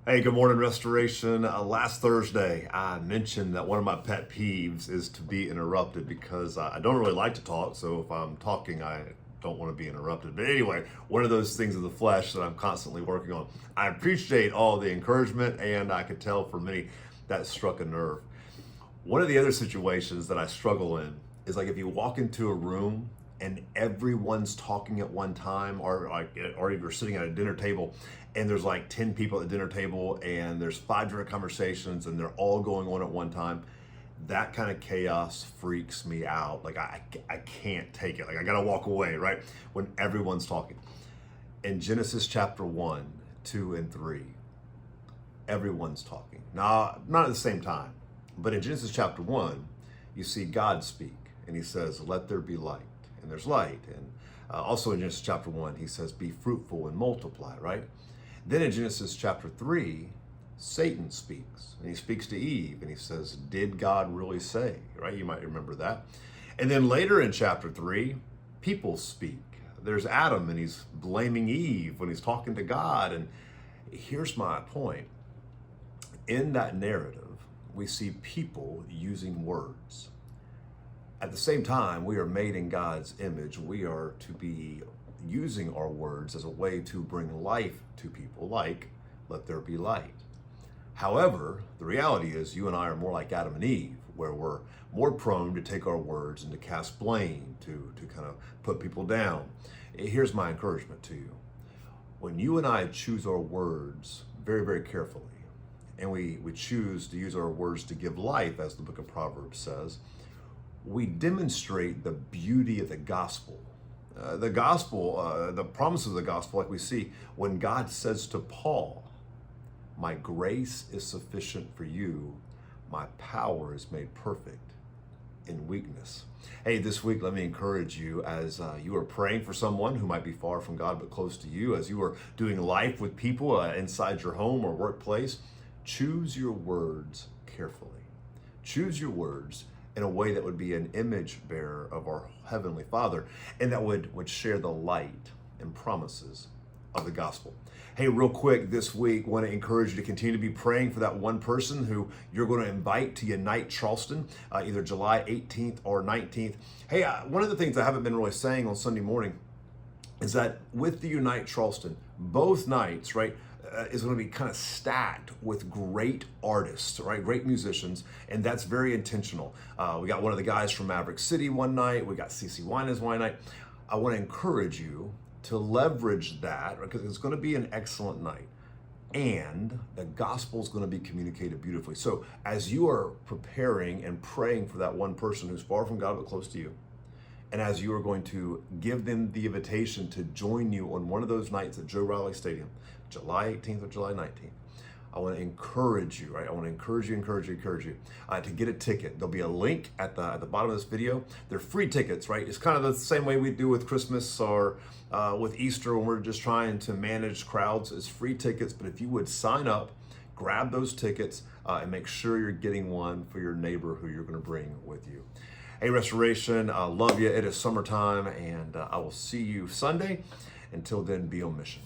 Hey, good morning, Restoration. Last Thursday, I mentioned that one of my pet peeves is to be interrupted because I don't really like to talk. So if I'm talking, I don't want to be interrupted. But anyway, one of those things of the flesh that I'm constantly working on. I appreciate all the encouragement, and I could tell for many that struck a nerve. One of the other situations that I struggle in is like if you walk into a room and everyone's talking at one time, or if you're sitting at a dinner table and there's like 10 people at the dinner table and there's 5 different conversations and they're all going on at one time. That kind of chaos freaks me out. Like I can't take it. Like I gotta walk away, right? When everyone's talking. In Genesis chapter 1, 2, and 3, everyone's talking. Now, not at the same time, but in Genesis chapter 1, you see God speak and he says, "Let there be light." And there's light. And also in Genesis chapter 1, he says, "Be fruitful and multiply," right? Then in Genesis chapter 3, Satan speaks. And he speaks to Eve and he says, "Did God really say?" Right? You might remember that. And then later in chapter 3, people speak. There's Adam and he's blaming Eve when he's talking to God. And here's my point. In that narrative, we see people using words. At the same time, we are made in God's image. We are to be using our words as a way to bring life to people, like, "Let there be light." However, the reality is you and I are more like Adam and Eve, where we're more prone to take our words and to cast blame, to kind of put people down. Here's my encouragement to you. When you and I choose our words very, very carefully, and we choose to use our words to give life, as the book of Proverbs says, we demonstrate the beauty of the gospel. The promise of the gospel, like we see when God says to Paul, "My grace is sufficient for you. My power is made perfect in weakness." Hey, this week, let me encourage you as you are praying for someone who might be far from God but close to you, as you are doing life with people inside your home or workplace, choose your words carefully. Choose your words in a way that would be an image bearer of our Heavenly Father and that would share the light and promises of the gospel. Hey, real quick this week, want to encourage you to continue to be praying for that one person who you're going to invite to Unite Charleston, either July 18th or 19th. Hey, one of the things I haven't been really saying on Sunday morning is that with the Unite Charleston, both nights, right, is going to be kind of stacked with great artists, right? Great musicians, and that's very intentional. We got one of the guys from Maverick City one night. We got CC Winans one night. I want to encourage you to leverage that because it's going to be an excellent night. And the gospel is going to be communicated beautifully. So as you are preparing and praying for that one person who's far from God but close to you, and as you are going to give them the invitation to join you on one of those nights at Joe Riley Stadium, July 18th or July 19th, I want to encourage you, right? I want to encourage you to get a ticket. There'll be a link at the bottom of this video. They're free tickets, right? It's kind of the same way we do with Christmas or with Easter when we're just trying to manage crowds. It's free tickets, but if you would sign up, grab those tickets, and make sure you're getting one for your neighbor who you're going to bring with you. Hey, Restoration, I love you. It is summertime, and I will see you Sunday. Until then, be on mission.